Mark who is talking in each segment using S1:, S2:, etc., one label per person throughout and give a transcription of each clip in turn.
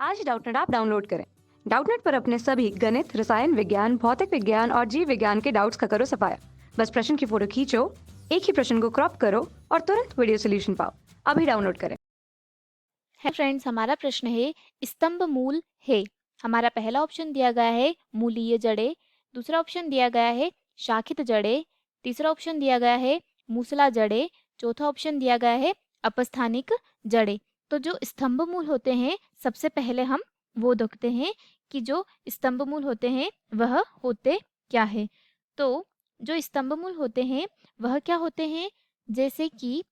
S1: आज Doubtnut app download करें। Doubtnut पर अपने सभी गणित, रसायन विज्ञान, भौतिक विज्ञान और जीव विज्ञान के डाउट्स का करो सफाया। बस प्रश्न की फोटो खींचो, एक ही प्रश्न को क्रॉप करो और तुरंत वीडियो सोल्यूशन पाओ। अभी डाउनलोड करें।
S2: है फ्रेंड्स, हमारा प्रश्न है स्तंभ मूल है। हमारा पहला ऑप्शन दिया गया है मूलीय जड़ें, दूसरा ऑप्शन दिया गया है शाखित जड़ें, तीसरा ऑप्शन दिया गया है मूसला जड़ें, चौथा ऑप्शन दिया गया है अपस्थानिक जड़ें। तो जो स्तंभ मूल होते हैं, सबसे पहले हम वो देखते हैं कि जो स्तंभ मूल होते हैं वह होते क्या है। तो जो स्तंभ मूल होते हैं वह क्या होते हैं, जैसे कि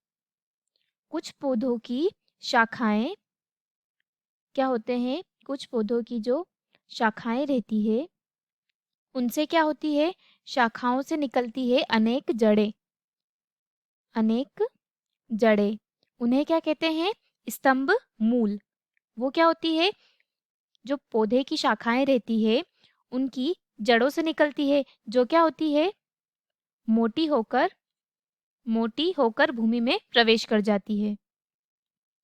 S2: कुछ पौधों की शाखाएं क्या होते हैं, कुछ पौधों की जो शाखाएं रहती है उनसे क्या होती है, शाखाओं से निकलती है अनेक जड़ें। अनेक जड़ें, उन्हें क्या कहते हैं, स्तंभ मूल। वो क्या होती है, जो पौधे की शाखाएं रहती है उनकी जड़ों से निकलती है, जो क्या होती है, मोटी होकर मोटी होकर भूमि में प्रवेश कर जाती है।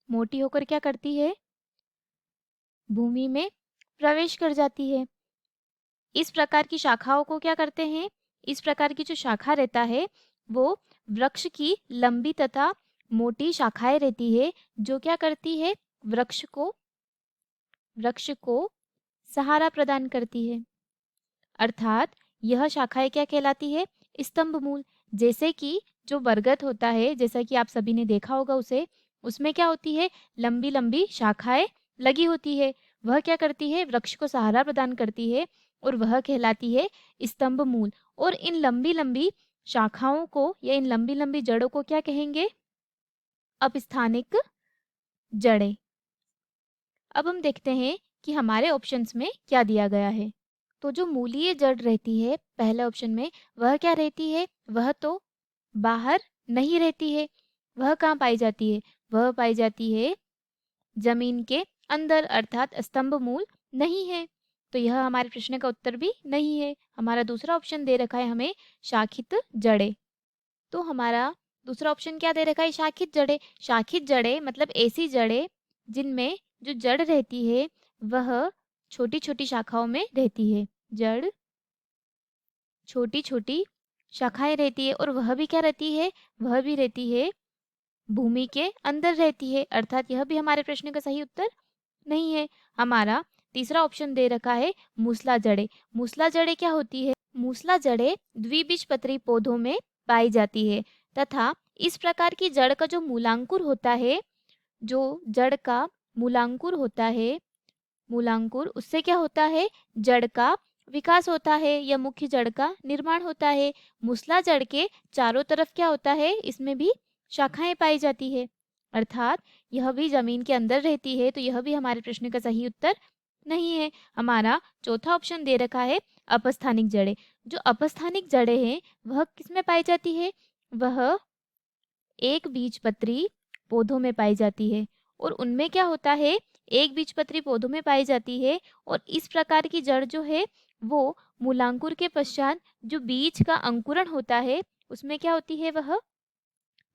S2: मोटी होकर क्या करती है, भूमि में प्रवेश कर जाती है। इस प्रकार की शाखाओं को क्या करते हैं, इस प्रकार की जो शाखा रहता है वो वृक्ष की लंबी तथा मोटी शाखाएं रहती है, जो क्या करती है, वृक्ष को सहारा प्रदान करती है। अर्थात यह शाखाएं क्या कहलाती है, स्तंभ मूल। जैसे कि जो बरगद होता है, जैसा कि आप सभी ने देखा होगा उसे, उसमें क्या होती है, लंबी लंबी शाखाएं लगी होती है। वह क्या करती है, वृक्ष को सहारा प्रदान करती है और वह कहलाती है स्तंभ मूल। और इन लंबी लंबी शाखाओं को या इन लंबी लंबी जड़ों को क्या कहेंगे, अपस्थानिक जड़ें। अब हम देखते हैं कि हमारे ऑप्शंस में क्या दिया गया है। तो जो मूलीय जड़ रहती है पहले ऑप्शन में, वह क्या रहती है, वह तो बाहर नहीं रहती है। वह कहाँ पाई जाती है, वह पाई जाती है जमीन के अंदर, अर्थात स्तंभ मूल नहीं है। तो यह हमारे प्रश्न का उत्तर भी नहीं है। हमारा दूसरा ऑप्शन दे रखा है हमें शाखित जड़ें। तो हमारा दूसरा ऑप्शन क्या दे रखा है, शाखित जड़ें। शाखित जड़ें मतलब ऐसी जड़ें जिनमें जो जड़ रहती है वह छोटी छोटी शाखाओं में रहती है। जड़ छोटी छोटी शाखाएं रहती है और वह भी क्या रहती है, वह भी रहती है भूमि के अंदर रहती है। अर्थात यह भी हमारे प्रश्न का सही उत्तर नहीं है। हमारा तीसरा ऑप्शन दे रखा है मूसला जड़ें। मूसला जड़ें क्या होती है, मूसला जड़ें द्विबीजपत्री पौधों में पाई जाती है तथा इस प्रकार की जड़ का जो मूलांकुर होता है, जो जड़ का मूलांकुर होता है, मूलांकुर उससे क्या होता है, जड़ का विकास होता है या मुख्य जड़ का निर्माण होता है। मूसला जड़ के चारों तरफ क्या होता है, इसमें भी शाखाएं पाई जाती है। अर्थात यह भी जमीन के अंदर रहती है। तो यह भी हमारे प्रश्न का सही उत्तर नहीं है। हमारा चौथा ऑप्शन दे रखा है अपस्थानिक जड़ें। जो अपस्थानिक जड़ें हैं वह किसमें पाई जाती है, वह एक बीजपत्री पौधों में पाई जाती है। और उनमें क्या होता है, एक बीजपत्री पौधों में पाई जाती है और इस प्रकार की जड़ जो है वो मूलांकुर के पश्चात जो बीज का अंकुरण होता है उसमें क्या होती है, वह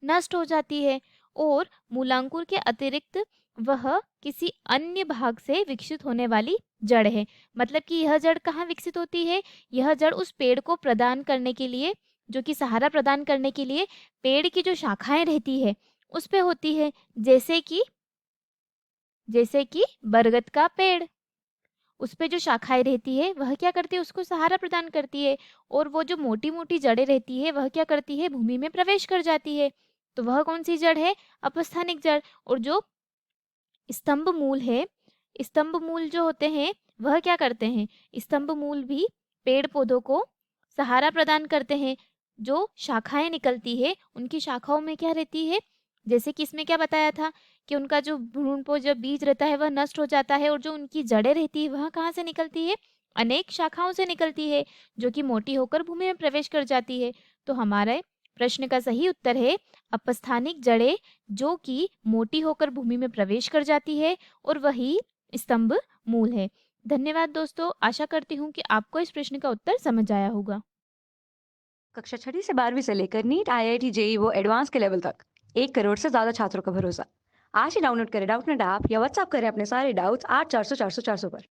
S2: नष्ट हो जाती है। और मूलांकुर के अतिरिक्त वह किसी अन्य भाग से विकसित होने वाली जड़ है। मतलब कि यह जड़ कहाँ विकसित होती है, यह जड़ उस पेड़ को प्रदान करने के लिए, जो कि सहारा प्रदान करने के लिए पेड़ की जो शाखाएं रहती है उस पे होती है। जैसे कि बरगद का पेड़, उस पे जो शाखाएं रहती है वह क्या करती है, उसको सहारा प्रदान करती है। और वो जो मोटी मोटी जड़ें रहती है वह क्या करती है, भूमि में प्रवेश कर जाती है। तो वह कौन सी जड़ है, अपस्थानिक जड़। और जो स्तंभ मूल है, स्तंभ मूल जो होते हैं वह क्या करते हैं, स्तंभ मूल भी पेड़ पौधों को सहारा प्रदान करते हैं। जो शाखाएं निकलती है उनकी शाखाओं में क्या रहती है, जैसे कि इसमें क्या बताया था कि उनका जो भ्रूण को जब बीज रहता है वह नष्ट हो जाता है और जो उनकी जड़ें रहती है वह कहाँ से निकलती है, अनेक शाखाओं से निकलती है, जो कि मोटी होकर भूमि में प्रवेश कर जाती है। तो हमारे प्रश्न का सही उत्तर है अपस्थानिक जड़ें, जो कि मोटी होकर भूमि में प्रवेश कर जाती है और वही स्तंभ मूल है। धन्यवाद दोस्तों, आशा करती हूँ कि आपको इस प्रश्न का उत्तर समझ आया होगा।
S1: कक्षा 6 से 12वीं से लेकर नीट, IIT, JEE वो एडवांस के लेवल तक 1 करोड़ से ज्यादा छात्रों का भरोसा। आज ही डाउनलोड करें डाउटनेट ऐप या व्हाट्सएप करें अपने सारे डाउट्स 8400 400 400 पर।